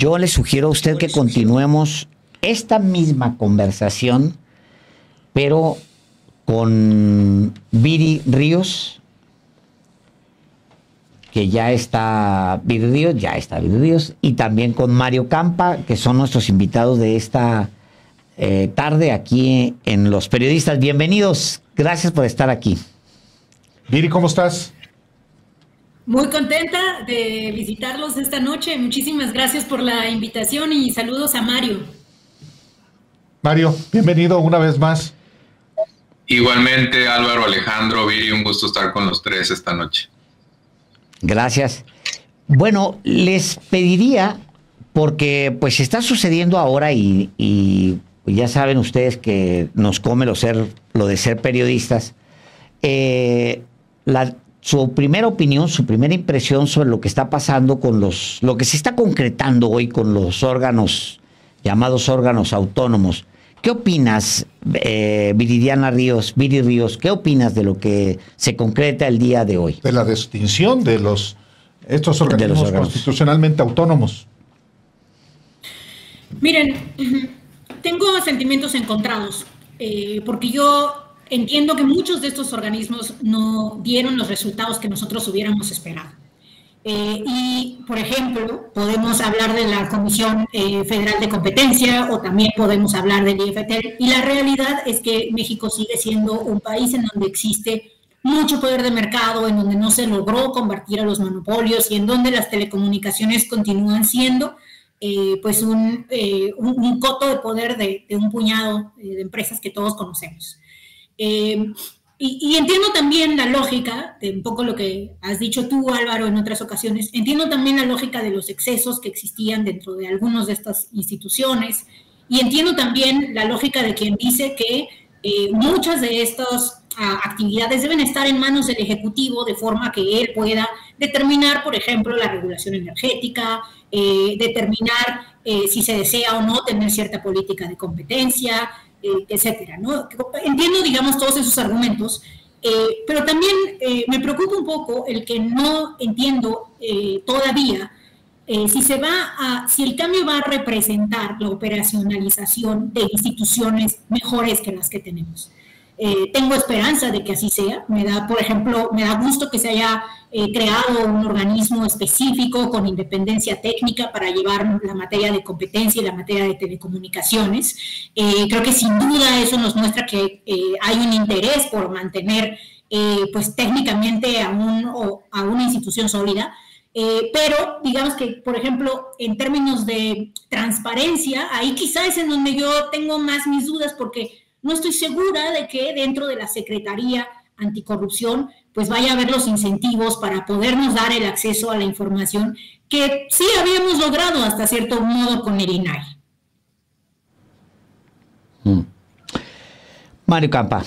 yo le sugiero a usted que continuemos esta misma conversación, pero con Viri Ríos, que ya está Viri Ríos, y también con Mario Campa, que son nuestros invitados de esta tarde aquí en Los Periodistas. Bienvenidos, gracias por estar aquí. Viri, ¿cómo estás? Muy contenta de visitarlos esta noche. Muchísimas gracias por la invitación y saludos a Mario. Mario, bienvenido una vez más. Igualmente, Álvaro, Alejandro, Viri, un gusto estar con los tres esta noche. Gracias. Bueno, les pediría, porque pues está sucediendo ahora y ya saben ustedes que nos come lo de ser periodistas, su primera opinión, su primera impresión sobre lo que está pasando con lo que se está concretando hoy con los órganos, llamados órganos autónomos. ¿Qué opinas, Viri Ríos, qué opinas de lo que se concreta el día de hoy? De la distinción de estos organismos constitucionalmente autónomos. Miren, tengo sentimientos encontrados, porque yo entiendo que muchos de estos organismos no dieron los resultados que nosotros hubiéramos esperado. Y, por ejemplo, podemos hablar de la Comisión Federal de Competencia o también podemos hablar del IFT. Y la realidad es que México sigue siendo un país en donde existe mucho poder de mercado, en donde no se logró combatir a los monopolios y en donde las telecomunicaciones continúan siendo pues un coto de poder de un puñado de empresas que todos conocemos. Y entiendo también la lógica de un poco lo que has dicho tú, Álvaro, en otras ocasiones. Entiendo también la lógica de los excesos que existían dentro de algunas de estas instituciones. Y entiendo también la lógica de quien dice que muchas de estas actividades deben estar en manos del Ejecutivo de forma que él pueda determinar, por ejemplo, la regulación energética, determinar si se desea o no tener cierta política de competencia, etcétera, ¿no? Entiendo, digamos, todos esos argumentos, pero también me preocupa un poco el que no entiendo todavía si el cambio va a representar la operacionalización de instituciones mejores que las que tenemos. Tengo esperanza de que así sea. Por ejemplo, me da gusto que se haya creado un organismo específico con independencia técnica para llevar la materia de competencia y la materia de telecomunicaciones. Creo que sin duda eso nos muestra que hay un interés por mantener pues técnicamente a una institución sólida. Pero digamos que, por ejemplo, en términos de transparencia, ahí quizás es en donde yo tengo más mis dudas, porque no estoy segura de que dentro de la Secretaría Anticorrupción pues vaya a haber los incentivos para podernos dar el acceso a la información que sí habíamos logrado hasta cierto modo con el INAI. Mario Campa.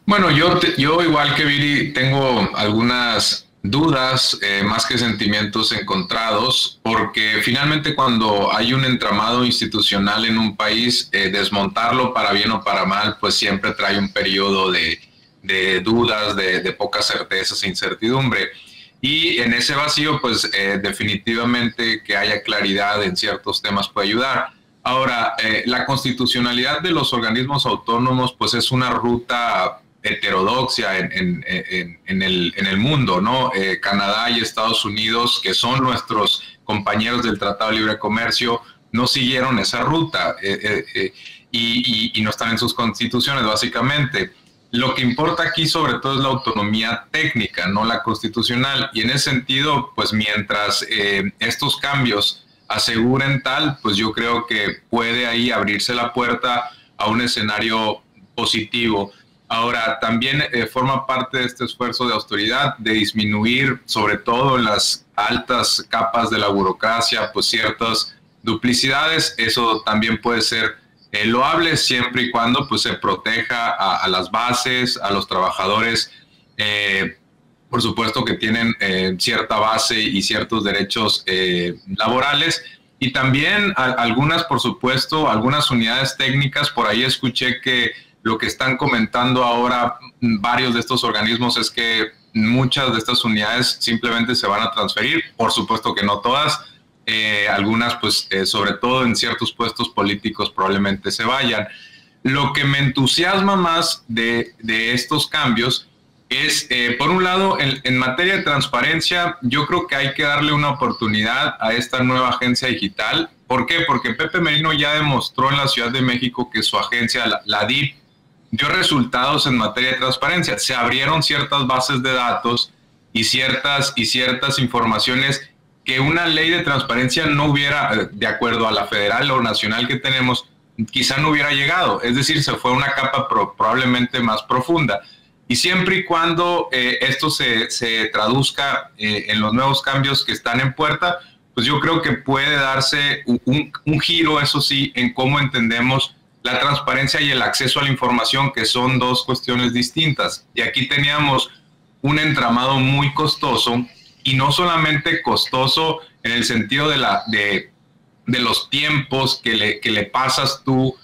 Bueno, yo igual que Viri tengo algunas dudas, más que sentimientos encontrados, porque finalmente cuando hay un entramado institucional en un país, desmontarlo para bien o para mal, pues siempre trae un periodo de dudas, de pocas certezas e incertidumbre. Y en ese vacío, pues definitivamente que haya claridad en ciertos temas puede ayudar. Ahora, la constitucionalidad de los organismos autónomos, pues es una ruta heterodoxia en el mundo, ¿no? Canadá y Estados Unidos, que son nuestros compañeros del Tratado de Libre Comercio, no siguieron esa ruta y no están en sus constituciones, básicamente. Lo que importa aquí sobre todo es la autonomía técnica, no la constitucional, y en ese sentido, pues mientras estos cambios aseguren tal, pues yo creo que puede ahí abrirse la puerta a un escenario positivo. Ahora, también forma parte de este esfuerzo de austeridad, de disminuir, sobre todo en las altas capas de la burocracia, pues ciertas duplicidades. Eso también puede ser loable siempre y cuando pues, se proteja a las bases, a los trabajadores, por supuesto que tienen cierta base y ciertos derechos laborales. Y también algunas, por supuesto, algunas unidades técnicas. Por ahí escuché que lo que están comentando ahora varios de estos organismos es que muchas de estas unidades simplemente se van a transferir, por supuesto que no todas, algunas pues sobre todo en ciertos puestos políticos probablemente se vayan. Lo que me entusiasma más de estos cambios es, por un lado, en materia de transparencia, yo creo que hay que darle una oportunidad a esta nueva agencia digital. ¿Por qué? Porque Pepe Merino ya demostró en la Ciudad de México que su agencia, la DIF, dio resultados en materia de transparencia. Se abrieron ciertas bases de datos y ciertas informaciones que una ley de transparencia no hubiera, de acuerdo a la federal o nacional que tenemos, quizá no hubiera llegado. Es decir, se fue a una capa probablemente más profunda. Y siempre y cuando esto se traduzca en los nuevos cambios que están en puerta, pues yo creo que puede darse un giro, eso sí, en cómo entendemos la transparencia y el acceso a la información, que son dos cuestiones distintas. Y aquí teníamos un entramado muy costoso, y no solamente costoso en el sentido de los tiempos que le pasas tú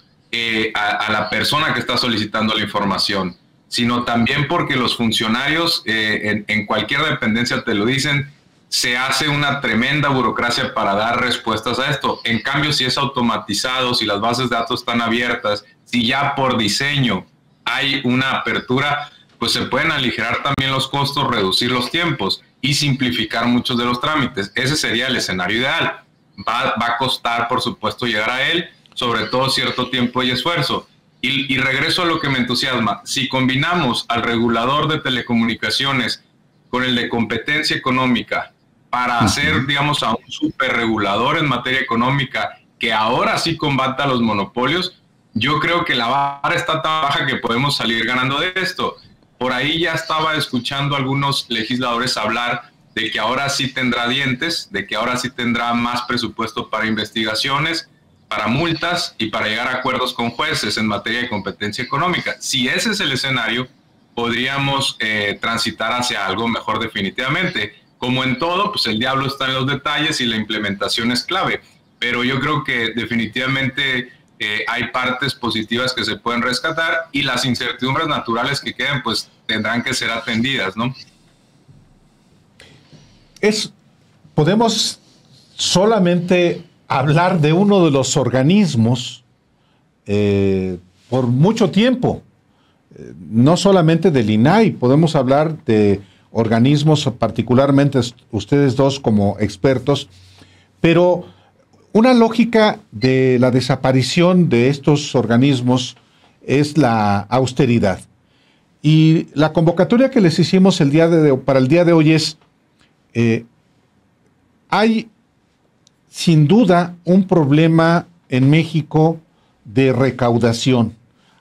a la persona que está solicitando la información, sino también porque los funcionarios en cualquier dependencia te lo dicen, se hace una tremenda burocracia para dar respuestas a esto. En cambio, si es automatizado, si las bases de datos están abiertas, si ya por diseño hay una apertura, pues se pueden aligerar también los costos, reducir los tiempos y simplificar muchos de los trámites. Ese sería el escenario ideal. Va a costar, por supuesto, llegar a él, sobre todo cierto tiempo y esfuerzo. Y regreso a lo que me entusiasma. Si combinamos al regulador de telecomunicaciones con el de competencia económica para hacer, digamos, a un superregulador en materia económica que ahora sí combata los monopolios, yo creo que la vara está tan baja que podemos salir ganando de esto. Por ahí ya estaba escuchando a algunos legisladores hablar de que ahora sí tendrá dientes, de que ahora sí tendrá más presupuesto para investigaciones, para multas y para llegar a acuerdos con jueces en materia de competencia económica. Si ese es el escenario, podríamos transitar hacia algo mejor definitivamente. Como en todo, pues el diablo está en los detalles y la implementación es clave. Pero yo creo que definitivamente hay partes positivas que se pueden rescatar y las incertidumbres naturales que queden, pues tendrán que ser atendidas, ¿no? Podemos solamente hablar de uno de los organismos por mucho tiempo, no solamente del INAI, podemos hablar de organismos, particularmente ustedes dos como expertos, pero una lógica de la desaparición de estos organismos es la austeridad. Y la convocatoria que les hicimos para el día de hoy es, hay sin duda un problema en México de recaudación.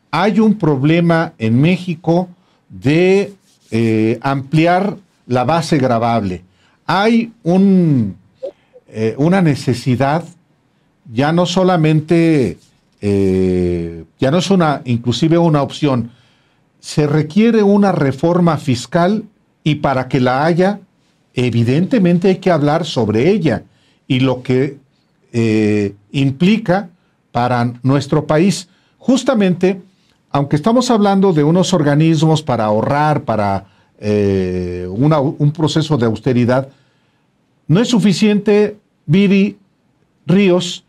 Hay un problema en México de ampliar la base gravable. Hay una necesidad, ya no solamente, ya no es inclusive una opción, se requiere una reforma fiscal y para que la haya, evidentemente hay que hablar sobre ella y lo que implica para nuestro país. Justamente, aunque estamos hablando de unos organismos para ahorrar, para un proceso de austeridad, no es suficiente, Viri Ríos,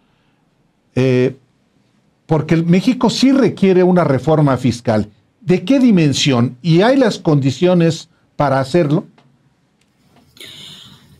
porque México sí requiere una reforma fiscal. ¿De qué dimensión? ¿Y hay las condiciones para hacerlo?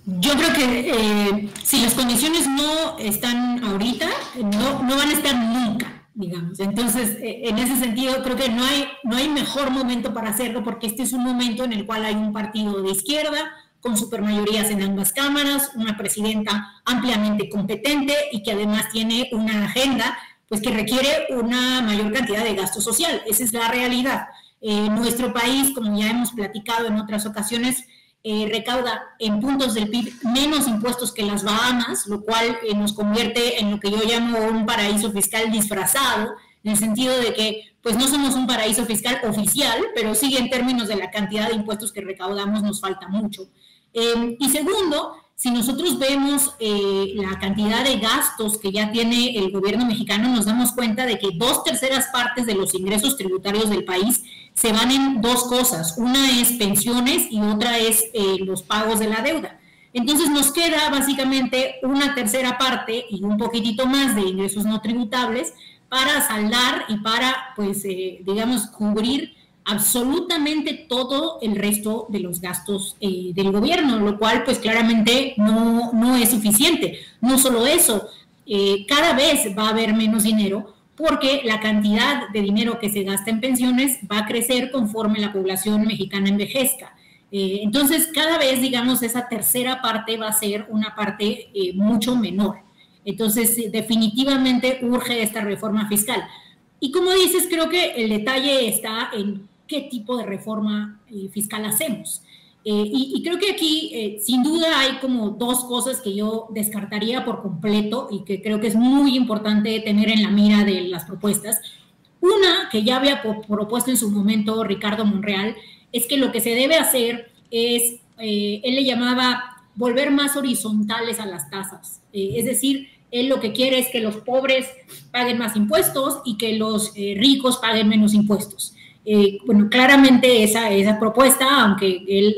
Yo creo que si las condiciones no están ahorita, no van a estar nunca, digamos. Entonces, en ese sentido, creo que no hay mejor momento para hacerlo, porque este es un momento en el cual hay un partido de izquierda con supermayorías en ambas cámaras, una presidenta ampliamente competente y que además tiene una agenda pues que requiere una mayor cantidad de gasto social. Esa es la realidad. Nuestro país, como ya hemos platicado en otras ocasiones, recauda en puntos del PIB menos impuestos que las Bahamas, lo cual nos convierte en lo que yo llamo un paraíso fiscal disfrazado, en el sentido de que pues no somos un paraíso fiscal oficial, pero sí en términos de la cantidad de impuestos que recaudamos nos falta mucho. Y segundo, si nosotros vemos la cantidad de gastos que ya tiene el gobierno mexicano, nos damos cuenta de que 2/3 partes de los ingresos tributarios del país se van en dos cosas. Una es pensiones y otra es los pagos de la deuda. Entonces nos queda básicamente una tercera parte y un poquitito más de ingresos no tributables para saldar y para, pues, digamos, cubrir absolutamente todo el resto de los gastos del gobierno, lo cual pues claramente no es suficiente. No solo eso, cada vez va a haber menos dinero porque la cantidad de dinero que se gasta en pensiones va a crecer conforme la población mexicana envejezca. Entonces, cada vez, digamos, esa tercera parte va a ser una parte mucho menor. Entonces, definitivamente urge esta reforma fiscal. Y como dices, creo que el detalle está en qué tipo de reforma fiscal hacemos. Y creo que aquí, sin duda, hay como dos cosas que yo descartaría por completo y que creo que es muy importante tener en la mira de las propuestas. Una, que ya había propuesto en su momento Ricardo Monreal, es que lo que se debe hacer es, él le llamaba volver más horizontales a las tasas. Es decir, él lo que quiere es que los pobres paguen más impuestos y que los ricos paguen menos impuestos. Bueno, claramente esa propuesta, aunque él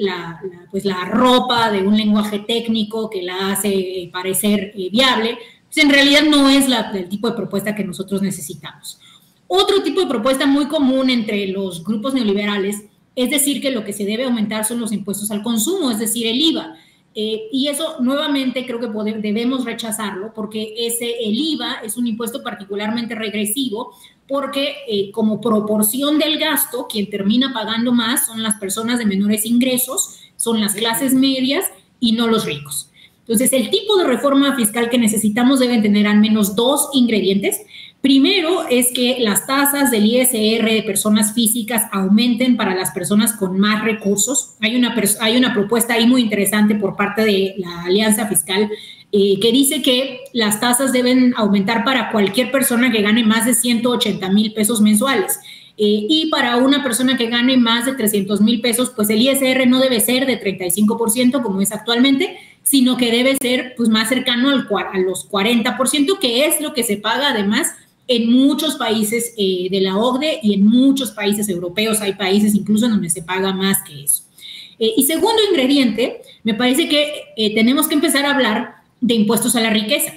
pues la arropa de un lenguaje técnico que la hace parecer viable, pues en realidad no es el tipo de propuesta que nosotros necesitamos. Otro tipo de propuesta muy común entre los grupos neoliberales es decir que lo que se debe aumentar son los impuestos al consumo, es decir, el IVA. Y eso nuevamente creo que debemos rechazarlo porque el IVA es un impuesto particularmente regresivo porque como proporción del gasto, quien termina pagando más son las personas de menores ingresos, son las clases medias y no los ricos. Entonces, el tipo de reforma fiscal que necesitamos deben tener al menos dos ingredientes. Primero es que las tasas del ISR de personas físicas aumenten para las personas con más recursos. Hay una propuesta ahí muy interesante por parte de la Alianza Fiscal que dice que las tasas deben aumentar para cualquier persona que gane más de 180,000 pesos mensuales. Y para una persona que gane más de 300,000 pesos, pues el ISR no debe ser de 35% como es actualmente, sino que debe ser pues, más cercano a los 40%, que es lo que se paga además en muchos países de la OCDE y en muchos países europeos. Hay países incluso donde se paga más que eso. Y segundo ingrediente, me parece que tenemos que empezar a hablar de impuestos a la riqueza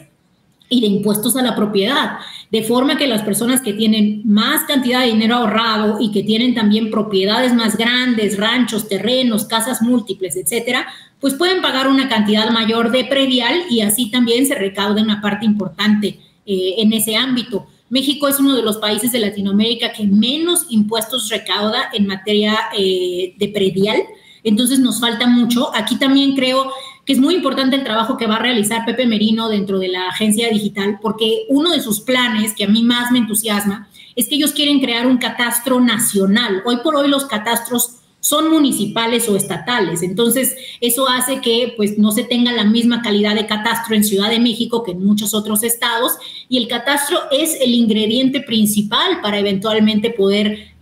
y de impuestos a la propiedad, de forma que las personas que tienen más cantidad de dinero ahorrado y que tienen también propiedades más grandes, ranchos, terrenos, casas múltiples, etcétera, pues pueden pagar una cantidad mayor de predial y así también se recauda una parte importante en ese ámbito. México es uno de los países de Latinoamérica que menos impuestos recauda en materia de predial, entonces nos falta mucho. Aquí también creo que es muy importante el trabajo que va a realizar Pepe Merino dentro de la agencia digital, porque uno de sus planes que a mí más me entusiasma es que ellos quieren crear un catastro nacional. Hoy por hoy los catastros son municipales o estatales, entonces eso hace que pues, no se tenga la misma calidad de catastro en Ciudad de México que en muchos otros estados, y el catastro es el ingrediente principal para eventualmente poder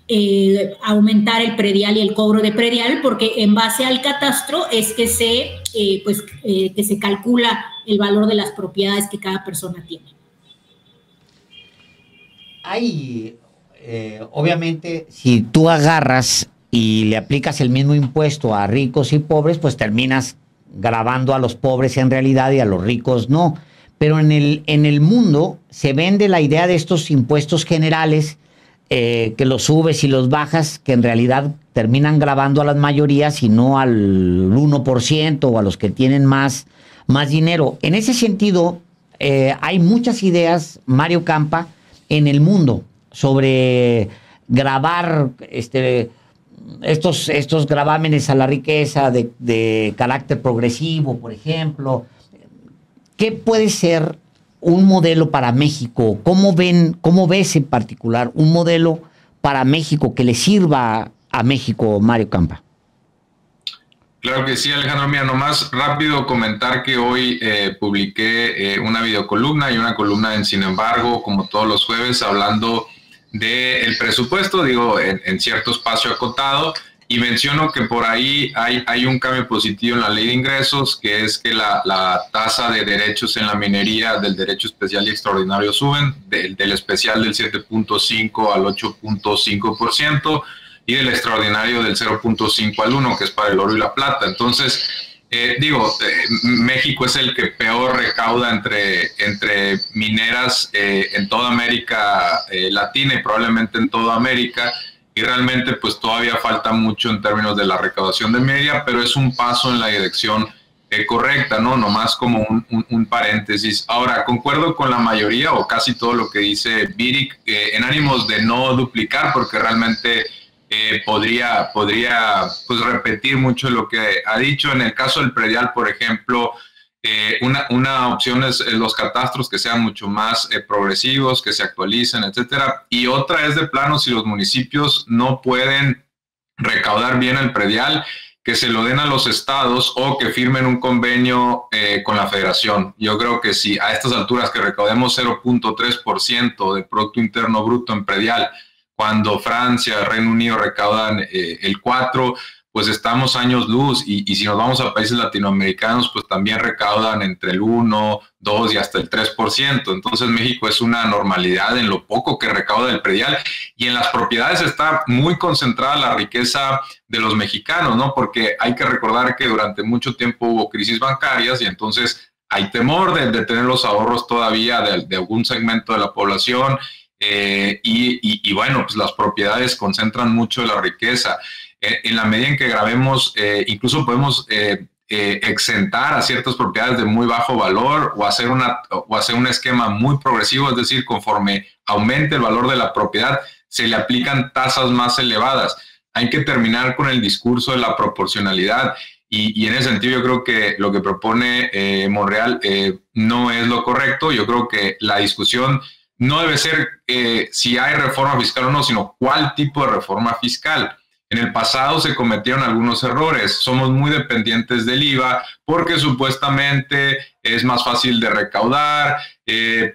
aumentar el predial y el cobro de predial, porque en base al catastro es que se calcula el valor de las propiedades que cada persona tiene. Hay, obviamente, si tú agarras y le aplicas el mismo impuesto a ricos y pobres, pues terminas gravando a los pobres en realidad y a los ricos no. Pero en el mundo se vende la idea de estos impuestos generales, que los subes y los bajas, que en realidad terminan gravando a las mayorías y no al 1% o a los que tienen más dinero. En ese sentido, hay muchas ideas, Mario Campa, en el mundo sobre gravar estos gravámenes a la riqueza de carácter progresivo, por ejemplo. ¿Qué puede ser un modelo para México? ¿Cómo ves en particular un modelo para México que le sirva a México, Mario Campa? Claro que sí, Alejandro. Mira, nomás rápido comentar que hoy publiqué una videocolumna y una columna en Sin embargo, como todos los jueves, hablando del presupuesto, digo, en cierto espacio acotado, y menciono que por ahí hay un cambio positivo en la ley de ingresos, que es que la tasa de derechos en la minería del derecho especial y extraordinario suben, del especial del 7.5 al 8.5% y del extraordinario del 0.5 al 1, que es para el oro y la plata. Entonces, México es el que peor recauda entre mineras en toda América Latina y probablemente en toda América, y realmente pues todavía falta mucho en términos de la recaudación de media, pero es un paso en la dirección correcta, ¿no? Nomás como un paréntesis. Ahora, concuerdo con la mayoría o casi todo lo que dice Viri, en ánimos de no duplicar, porque realmente podría pues repetir mucho lo que ha dicho. En el caso del predial, por ejemplo, una opción es los catastros que sean mucho más progresivos, que se actualicen, etcétera. Y otra es de plano, si los municipios no pueden recaudar bien el predial, que se lo den a los estados o que firmen un convenio con la federación. Yo creo que si a estas alturas que recaudemos 0.3% del Producto Interno Bruto en predial, cuando Francia, Reino Unido recaudan el 4%, pues estamos años luz, y si nos vamos a países latinoamericanos, pues también recaudan entre el 1, 2 y hasta el 3%. Entonces México es una normalidad en lo poco que recauda el predial, y en las propiedades está muy concentrada la riqueza de los mexicanos, ¿no? Porque hay que recordar que durante mucho tiempo hubo crisis bancarias, y entonces hay temor de tener los ahorros todavía de algún segmento de la población, y bueno, pues las propiedades concentran mucho de la riqueza. En la medida en que grabemos, incluso podemos exentar a ciertas propiedades de muy bajo valor o hacer un esquema muy progresivo, es decir, conforme aumente el valor de la propiedad, se le aplican tasas más elevadas. Hay que terminar con el discurso de la proporcionalidad, y en ese sentido yo creo que lo que propone Monreal no es lo correcto. Yo creo que la discusión no debe ser si hay reforma fiscal o no, sino cuál tipo de reforma fiscal. En el pasado se cometieron algunos errores. Somos muy dependientes del IVA porque supuestamente es más fácil de recaudar,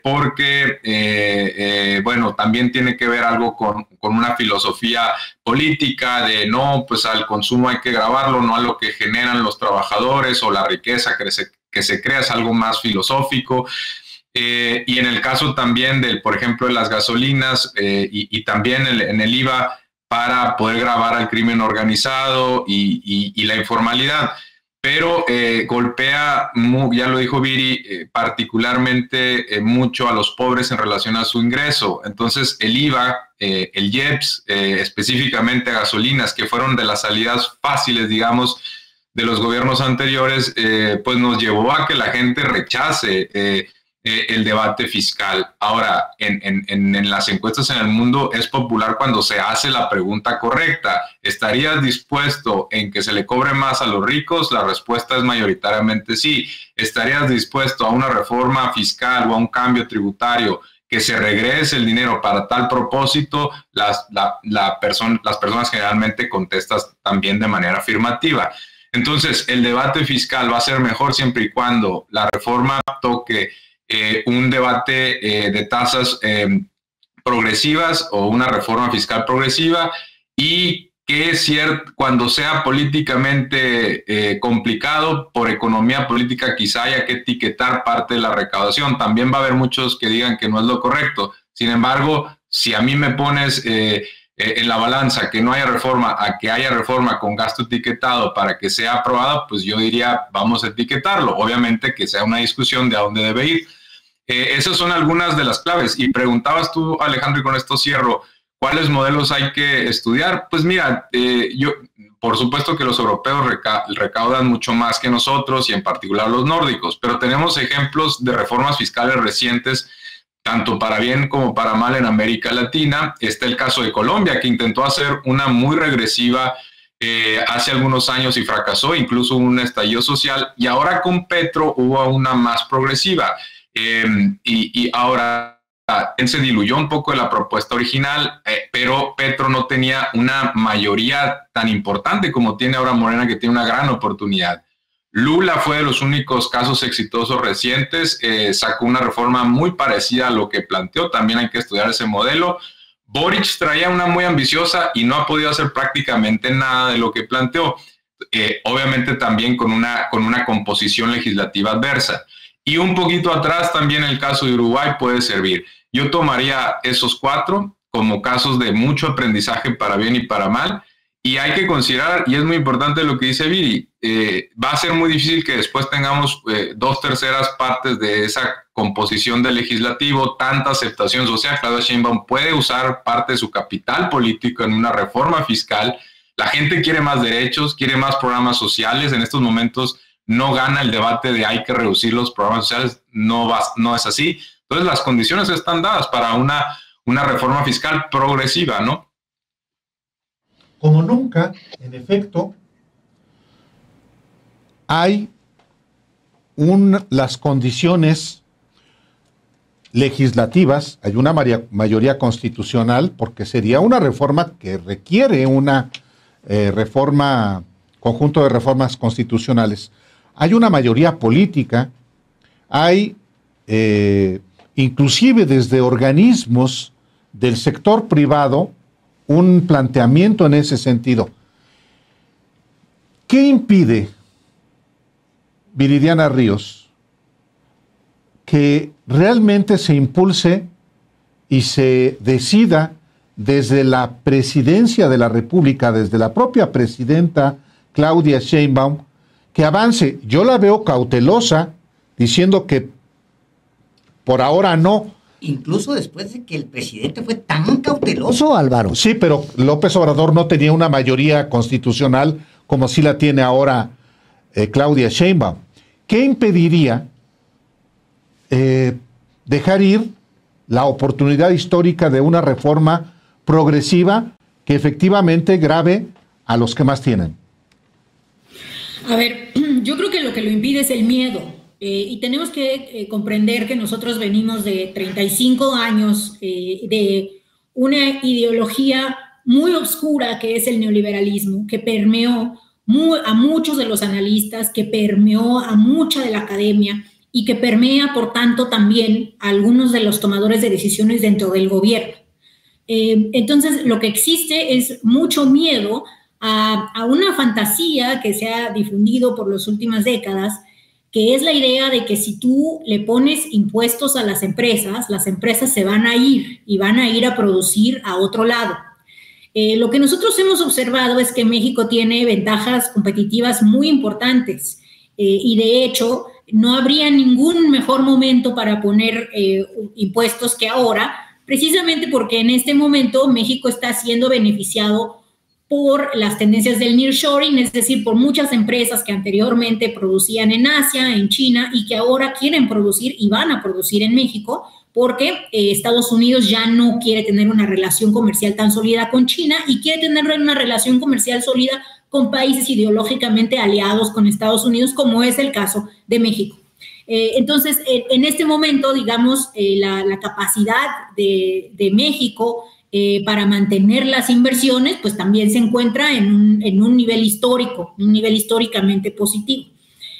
porque, bueno, también tiene que ver algo con una filosofía política de no, pues al consumo hay que gravarlo, no a lo que generan los trabajadores o la riqueza que se crea, es algo más filosófico. Y en el caso también por ejemplo, de las gasolinas y también en el IVA, para poder grabar al crimen organizado y la informalidad. Pero golpea, ya lo dijo Viri, particularmente mucho a los pobres en relación a su ingreso. Entonces el IVA, el IEPS, específicamente a gasolinas, que fueron de las salidas fáciles, digamos, de los gobiernos anteriores, pues nos llevó a que la gente rechace el debate fiscal. Ahora, en las encuestas en el mundo es popular cuando se hace la pregunta correcta. ¿Estarías dispuesto en que se le cobre más a los ricos? La respuesta es mayoritariamente sí. ¿Estarías dispuesto a una reforma fiscal o a un cambio tributario que se regrese el dinero para tal propósito? Las personas generalmente contestan también de manera afirmativa. Entonces, el debate fiscal va a ser mejor siempre y cuando la reforma toque un debate de tasas progresivas o una reforma fiscal progresiva, y que es cierto, cuando sea políticamente complicado, por economía política quizá haya que etiquetar parte de la recaudación. También va a haber muchos que digan que no es lo correcto. Sin embargo, si a mí me pones en la balanza que no haya reforma a que haya reforma con gasto etiquetado para que sea aprobada, pues yo diría vamos a etiquetarlo. Obviamente que sea una discusión de a dónde debe ir. Esas son algunas de las claves. Y preguntabas tú, Alejandro, y con esto cierro, ¿cuáles modelos hay que estudiar? Pues mira, por supuesto que los europeos recaudan mucho más que nosotros, y en particular los nórdicos, pero tenemos ejemplos de reformas fiscales recientes, tanto para bien como para mal en América Latina. Está el caso de Colombia, que intentó hacer una muy regresiva hace algunos años y fracasó, incluso un estallido social, y ahora con Petro hubo una más progresiva. Y ahora se diluyó un poco de la propuesta original, pero Petro no tenía una mayoría tan importante como tiene ahora Morena, que tiene una gran oportunidad. Lula fue de los únicos casos exitosos recientes, sacó una reforma muy parecida a lo que planteó, también hay que estudiar ese modelo. Boric traía una muy ambiciosa y no ha podido hacer prácticamente nada de lo que planteó, obviamente también con una composición legislativa adversa. Y un poquito atrás también el caso de Uruguay puede servir. Yo tomaría esos 4 como casos de mucho aprendizaje para bien y para mal, Y hay que considerar, y es muy importante lo que dice Viri, va a ser muy difícil que después tengamos 2/3 partes de esa composición del legislativo, tanta aceptación social. Claudia Sheinbaum puede usar parte de su capital político en una reforma fiscal. La gente quiere más derechos, quiere más programas sociales. En estos momentos no gana el debate de hay que reducir los programas sociales, no es así. Entonces las condiciones están dadas para una reforma fiscal progresiva, ¿no? Como nunca, en efecto, hay las condiciones legislativas, hay una mayoría constitucional, porque sería una reforma que requiere una conjunto de reformas constitucionales. Hay una mayoría política, hay inclusive desde organismos del sector privado un planteamiento en ese sentido. ¿Qué impide, Viridiana Ríos, que realmente se impulse y se decida desde la presidencia de la República, desde la propia presidenta Claudia Sheinbaum, que avance? Yo la veo cautelosa, diciendo que por ahora no. Incluso después de que el presidente fue tan cauteloso, Álvaro. Sí, pero López Obrador no tenía una mayoría constitucional como sí la tiene ahora Claudia Sheinbaum. ¿Qué impediría dejar ir la oportunidad histórica de una reforma progresiva que efectivamente grave a los que más tienen? A ver, yo creo que lo impide es el miedo. Y tenemos que comprender que nosotros venimos de 35 años de una ideología muy oscura que es el neoliberalismo, que permeó a muchos de los analistas, que permeó a mucha de la academia y que permea, por tanto, también a algunos de los tomadores de decisiones dentro del gobierno. Entonces, lo que existe es mucho miedo a una fantasía que se ha difundido por las últimas décadas, que es la idea de que si tú le pones impuestos a las empresas se van a ir y van a ir a producir a otro lado. Lo que nosotros hemos observado es que México tiene ventajas competitivas muy importantes y de hecho no habría ningún mejor momento para poner impuestos que ahora, precisamente porque en este momento México está siendo beneficiado por las tendencias del nearshoring, es decir, por muchas empresas que anteriormente producían en Asia, en China, y que ahora quieren producir y van a producir en México, porque Estados Unidos ya no quiere tener una relación comercial tan sólida con China y quiere tener una relación comercial sólida con países ideológicamente aliados con Estados Unidos, como es el caso de México. Entonces, en este momento, digamos, la capacidad de México para mantener las inversiones, pues también se encuentra en un nivel histórico, un nivel históricamente positivo.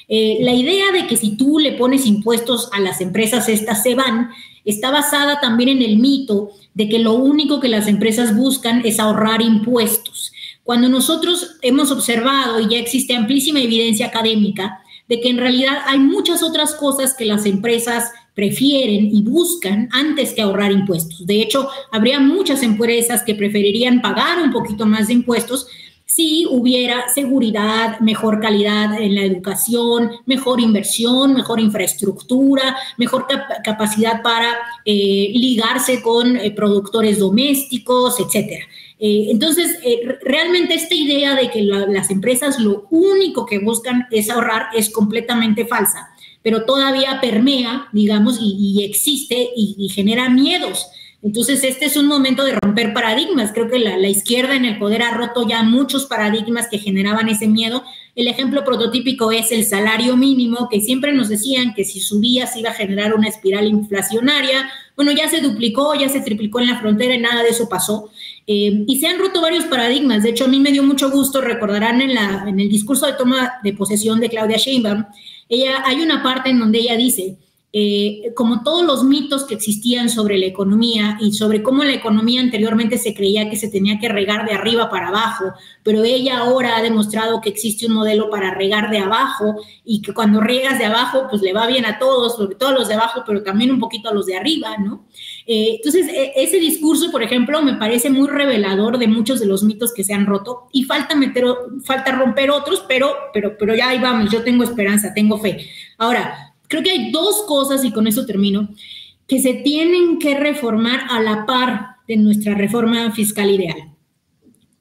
La idea de que si tú le pones impuestos a las empresas, estas se van, está basada también en el mito de que lo único que las empresas buscan es ahorrar impuestos. Cuando nosotros hemos observado, y ya existe amplísima evidencia académica, de que en realidad hay muchas otras cosas que las empresas prefieren y buscan antes que ahorrar impuestos. De hecho, habría muchas empresas que preferirían pagar un poquito más de impuestos si hubiera seguridad, mejor calidad en la educación, mejor inversión, mejor infraestructura, mejor capacidad para ligarse con productores domésticos, etcétera. Entonces, realmente esta idea de que las empresas lo único que buscan es ahorrar es completamente falsa, pero todavía permea, digamos, y existe y genera miedos. Entonces, este es un momento de romper paradigmas. Creo que la izquierda en el poder ha roto ya muchos paradigmas que generaban ese miedo. El ejemplo prototípico es el salario mínimo, que siempre nos decían que si subía se iba a generar una espiral inflacionaria. Bueno, ya se duplicó, ya se triplicó en la frontera y nada de eso pasó. Y se han roto varios paradigmas. De hecho, a mí me dio mucho gusto, recordarán en el discurso de toma de posesión de Claudia Sheinbaum, hay una parte en donde ella dice, como todos los mitos que existían sobre la economía y sobre cómo la economía anteriormente se creía que se tenía que regar de arriba para abajo, pero ella ahora ha demostrado que existe un modelo para regar de abajo y que cuando riegas de abajo pues le va bien a todos, sobre todo a los de abajo, pero también un poquito a los de arriba, ¿no? Entonces, ese discurso, por ejemplo, me parece muy revelador de muchos de los mitos que se han roto y falta romper otros, pero ya ahí vamos, yo tengo esperanza, tengo fe. Ahora, creo que hay dos cosas, y con eso termino, que se tienen que reformar a la par de nuestra reforma fiscal ideal.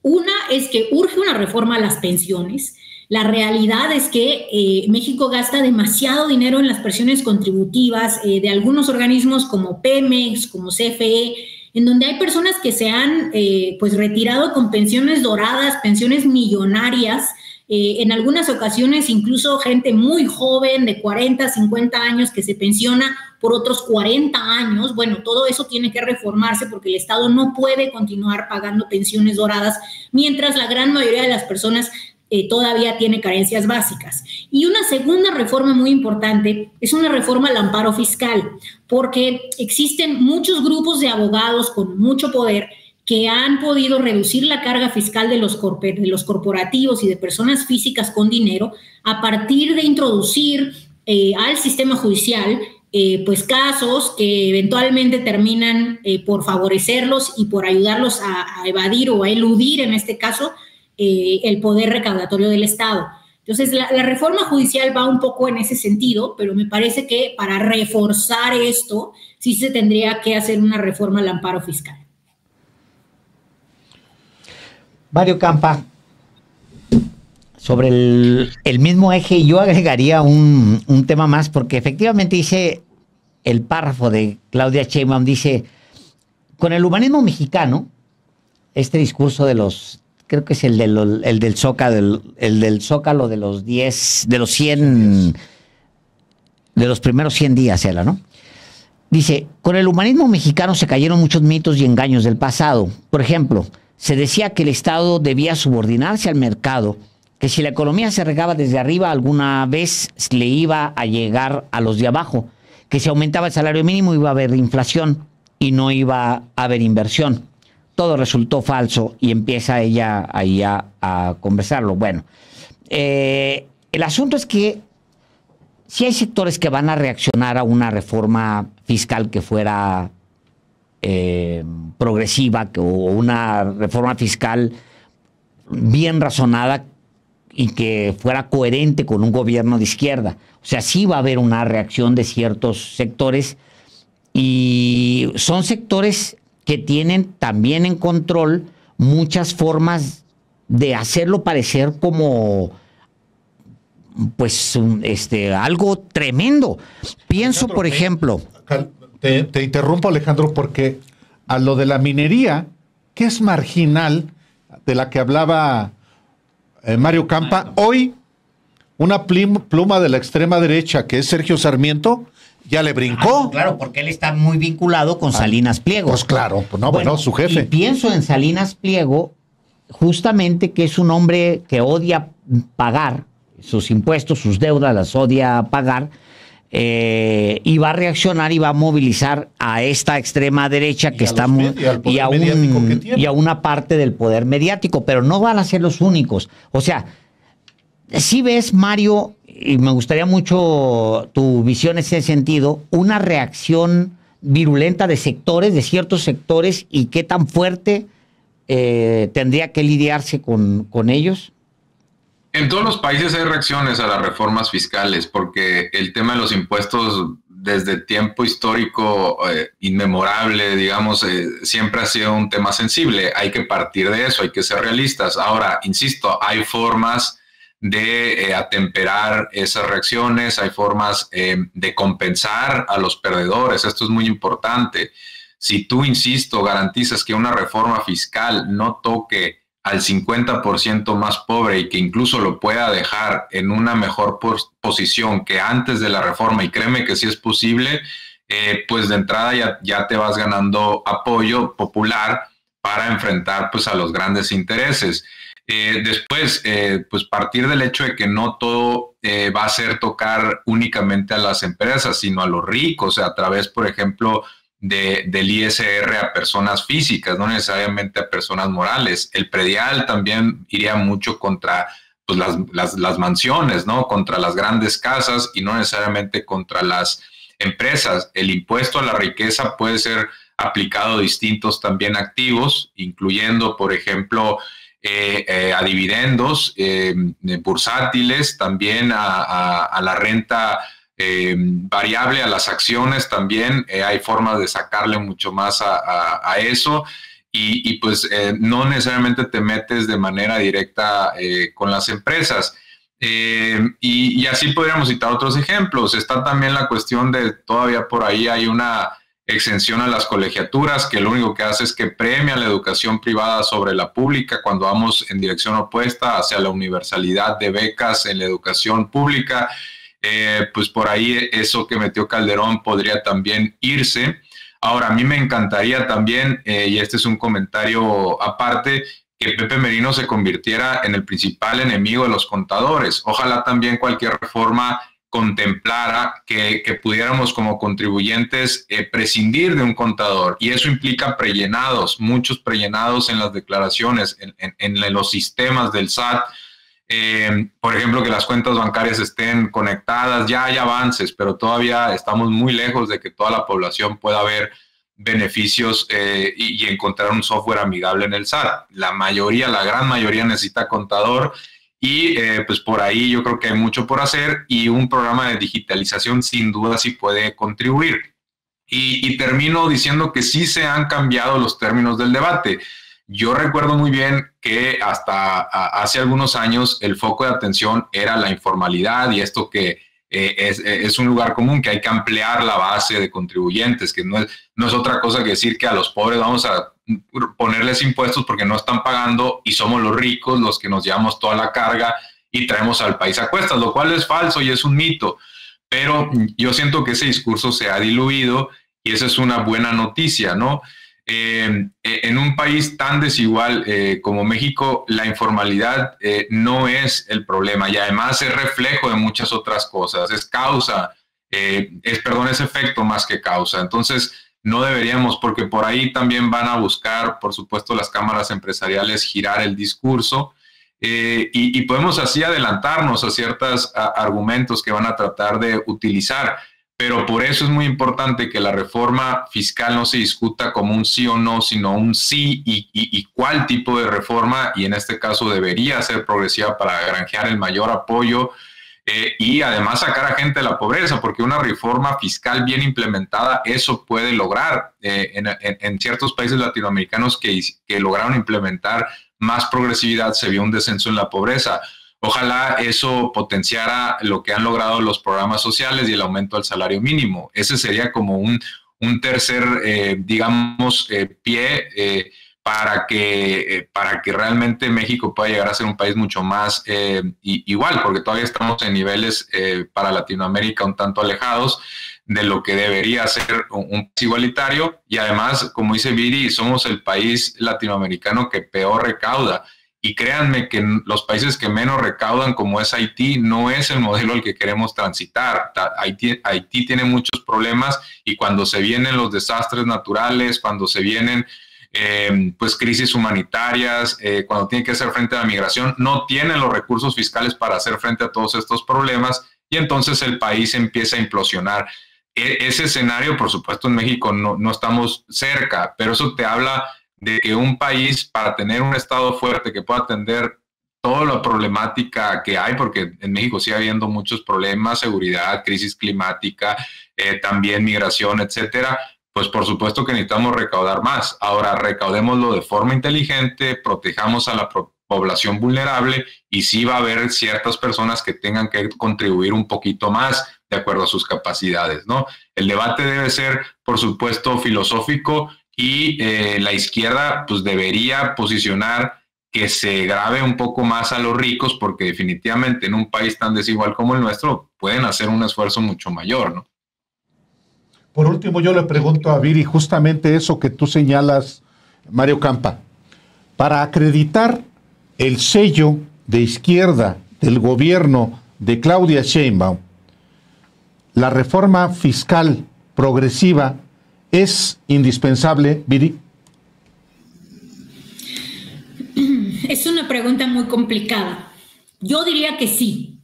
Una es que urge una reforma a las pensiones. La realidad es que México gasta demasiado dinero en las presiones contributivas de algunos organismos como Pemex, como CFE, en donde hay personas que se han pues retirado con pensiones doradas, pensiones millonarias, en algunas ocasiones incluso gente muy joven de 40, 50 años que se pensiona por otros 40 años. Bueno, todo eso tiene que reformarse porque el Estado no puede continuar pagando pensiones doradas mientras la gran mayoría de las personas todavía tiene carencias básicas. Y una segunda reforma muy importante es una reforma al amparo fiscal, porque existen muchos grupos de abogados con mucho poder que han podido reducir la carga fiscal de los corporativos y de personas físicas con dinero a partir de introducir al sistema judicial pues casos que eventualmente terminan por favorecerlos y por ayudarlos a evadir o a eludir, en este caso, el poder recaudatorio del Estado. Entonces, la reforma judicial va un poco en ese sentido, pero me parece que para reforzar esto sí se tendría que hacer una reforma al amparo fiscal. Mario Campa, sobre el mismo eje, yo agregaría un tema más, porque efectivamente dice el párrafo de Claudia Sheinbaum, dice, con el humanismo mexicano, este discurso de los, creo que es el del Zócalo, el del Zócalo de los 10, de los 100, de los primeros 100 días, era, ¿no? Dice, con el humanismo mexicano se cayeron muchos mitos y engaños del pasado. Por ejemplo, se decía que el Estado debía subordinarse al mercado, que si la economía se regaba desde arriba, alguna vez le iba a llegar a los de abajo, que si aumentaba el salario mínimo iba a haber inflación y no iba a haber inversión. Todo resultó falso y empieza ella ahí a conversarlo. Bueno, el asunto es que si hay sectores que van a reaccionar a una reforma fiscal que fuera progresiva o una reforma fiscal bien razonada y que fuera coherente con un gobierno de izquierda. O sea, sí va a haber una reacción de ciertos sectores y son sectores que tienen también en control muchas formas de hacerlo parecer como pues algo tremendo. Pienso, Alejandro, por ejemplo... Te interrumpo, Alejandro, porque a lo de la minería, que es marginal, de la que hablaba Mario Campa, hoy una pluma de la extrema derecha, que es Sergio Sarmiento, ya le brincó. Claro, porque él está muy vinculado con Salinas Pliego. Pues claro, pues no, bueno, su jefe. Y pienso en Salinas Pliego, justamente que es un hombre que odia pagar sus impuestos, sus deudas las odia pagar, y va a reaccionar y va a movilizar a esta extrema derecha que está y a una parte del poder mediático, pero no van a ser los únicos. O sea, si ves, Mario, y me gustaría mucho tu visión en ese sentido, una reacción virulenta de sectores, de ciertos sectores, y qué tan fuerte tendría que lidiarse con ellos. En todos los países hay reacciones a las reformas fiscales, porque el tema de los impuestos desde tiempo histórico inmemorable, digamos, siempre ha sido un tema sensible. Hay que partir de eso, hay que ser realistas. Ahora, insisto, hay formas de atemperar esas reacciones, hay formas de compensar a los perdedores. Esto es muy importante. Si tú, insisto, garantizas que una reforma fiscal no toque al 50% más pobre y que incluso lo pueda dejar en una mejor posición que antes de la reforma, y créeme que sí es posible, pues de entrada ya te vas ganando apoyo popular para enfrentar pues a los grandes intereses. Después, pues partir del hecho de que no todo va a ser tocar únicamente a las empresas, sino a los ricos, a través, por ejemplo, del ISR a personas físicas, no necesariamente a personas morales. El predial también iría mucho contra pues, las mansiones, ¿no? Contra las grandes casas y no necesariamente contra las empresas. El impuesto a la riqueza puede ser aplicado distintos también activos, incluyendo, por ejemplo, a dividendos, bursátiles, también a la renta variable, a las acciones también. Hay formas de sacarle mucho más a eso. Y pues no necesariamente te metes de manera directa con las empresas. Y así podríamos citar otros ejemplos. Está también la cuestión de todavía por ahí hay una exención a las colegiaturas que lo único que hace es que premia la educación privada sobre la pública cuando vamos en dirección opuesta hacia la universalidad de becas en la educación pública. Pues por ahí eso que metió Calderón podría también irse. Ahora, a mí me encantaría también, y este es un comentario aparte, que Pepe Merino se convirtiera en el principal enemigo de los contadores. Ojalá también cualquier reforma contemplara que pudiéramos como contribuyentes prescindir de un contador, y eso implica prellenados, muchos prellenados en las declaraciones, en los sistemas del SAT. Por ejemplo, que las cuentas bancarias estén conectadas. Ya hay avances, pero todavía estamos muy lejos de que toda la población pueda ver beneficios y encontrar un software amigable en el SAT. La gran mayoría necesita contador, y pues por ahí yo creo que hay mucho por hacer, y un programa de digitalización sin duda sí puede contribuir. Y termino diciendo que sí se han cambiado los términos del debate. Yo recuerdo muy bien que hasta hace algunos años el foco de atención era la informalidad, y esto que es un lugar común, que hay que ampliar la base de contribuyentes, que no es otra cosa que decir que a los pobres vamos a ponerles impuestos porque no están pagando, y somos los ricos los que nos llevamos toda la carga y traemos al país a cuestas, lo cual es falso y es un mito. Pero yo siento que ese discurso se ha diluido, y esa es una buena noticia, ¿no? En un país tan desigual como México, la informalidad no es el problema, y además es reflejo de muchas otras cosas, es causa, es efecto más que causa. Entonces no deberíamos, porque por ahí también van a buscar, por supuesto, las cámaras empresariales girar el discurso, y podemos así adelantarnos a ciertos argumentos que van a tratar de utilizar. Pero por eso es muy importante que la reforma fiscal no se discuta como un sí o no, sino un sí y cuál tipo de reforma, y en este caso debería ser progresiva para granjear el mayor apoyo y además sacar a gente de la pobreza, porque una reforma fiscal bien implementada eso puede lograr. En ciertos países latinoamericanos que lograron implementar más progresividad se vio un descenso en la pobreza. Ojalá eso potenciara lo que han logrado los programas sociales y el aumento del salario mínimo. Ese sería como un tercer, pie para que realmente México pueda llegar a ser un país mucho más igual, porque todavía estamos en niveles para Latinoamérica un tanto alejados de lo que debería ser un país igualitario. Y además, como dice Viri, somos el país latinoamericano que peor recauda. Y créanme que los países que menos recaudan, como es Haití, no es el modelo al que queremos transitar. Haití tiene muchos problemas, y cuando se vienen los desastres naturales, cuando se vienen pues crisis humanitarias, cuando tienen que hacer frente a la migración, no tienen los recursos fiscales para hacer frente a todos estos problemas, y entonces el país empieza a implosionar. Ese escenario, por supuesto, en México no estamos cerca, pero eso te habla de que un país, para tener un Estado fuerte que pueda atender toda la problemática que hay, porque en México sigue habiendo muchos problemas, seguridad, crisis climática, también migración, etcétera, pues por supuesto que necesitamos recaudar más. Ahora, recaudémoslo de forma inteligente, protejamos a la población vulnerable, y sí va a haber ciertas personas que tengan que contribuir un poquito más de acuerdo a sus capacidades, ¿no? El debate debe ser, por supuesto, filosófico, y la izquierda pues debería posicionar que se grave un poco más a los ricos, porque definitivamente en un país tan desigual como el nuestro pueden hacer un esfuerzo mucho mayor, ¿no? Por último, yo le pregunto a Viri justamente eso que tú señalas, Mario Campa. Para acreditar el sello de izquierda del gobierno de Claudia Sheinbaum, la reforma fiscal progresiva ¿es indispensable, Viri? Es una pregunta muy complicada. Yo diría que sí.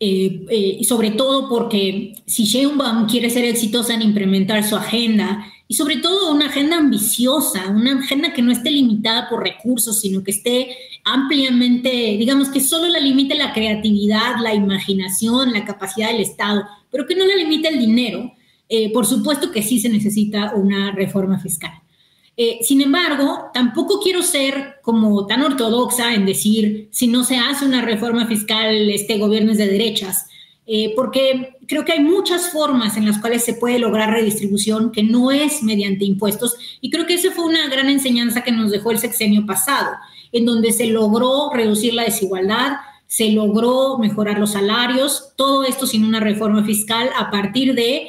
y sobre todo porque si Sheinbaum quiere ser exitosa en implementar su agenda, y sobre todo una agenda ambiciosa, una agenda que no esté limitada por recursos, sino que esté ampliamente, digamos, que solo la limite la creatividad, la imaginación, la capacidad del Estado, pero que no la limite el dinero, por supuesto que sí se necesita una reforma fiscal. Sin embargo, tampoco quiero ser como tan ortodoxa en decir si no se hace una reforma fiscal, este gobierno es de derechas, porque creo que hay muchas formas en las cuales se puede lograr redistribución que no es mediante impuestos, y creo que esa fue una gran enseñanza que nos dejó el sexenio pasado, en donde se logró reducir la desigualdad, se logró mejorar los salarios, todo esto sin una reforma fiscal a partir de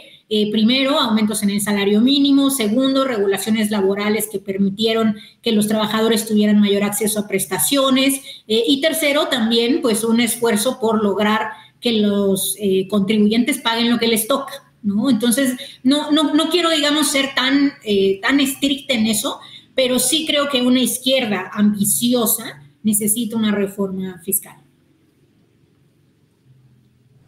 primero, aumentos en el salario mínimo. Segundo, regulaciones laborales que permitieron que los trabajadores tuvieran mayor acceso a prestaciones. Y tercero, también, pues, un esfuerzo por lograr que los contribuyentes paguen lo que les toca, ¿no? Entonces, no quiero, digamos, ser tan estricta en eso, pero sí creo que una izquierda ambiciosa necesita una reforma fiscal.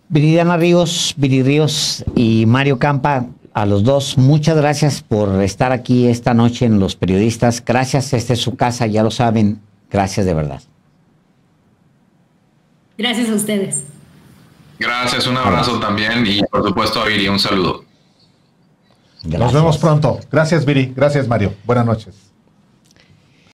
Viridiana Ríos, Viri Ríos y Mario Campa, a los dos, muchas gracias por estar aquí esta noche en Los Periodistas. Gracias, esta es su casa, ya lo saben. Gracias de verdad. Gracias a ustedes. Gracias, un abrazo también y por supuesto a Viri, un saludo. Gracias. Nos vemos pronto. Gracias, Viri. Gracias, Mario. Buenas noches.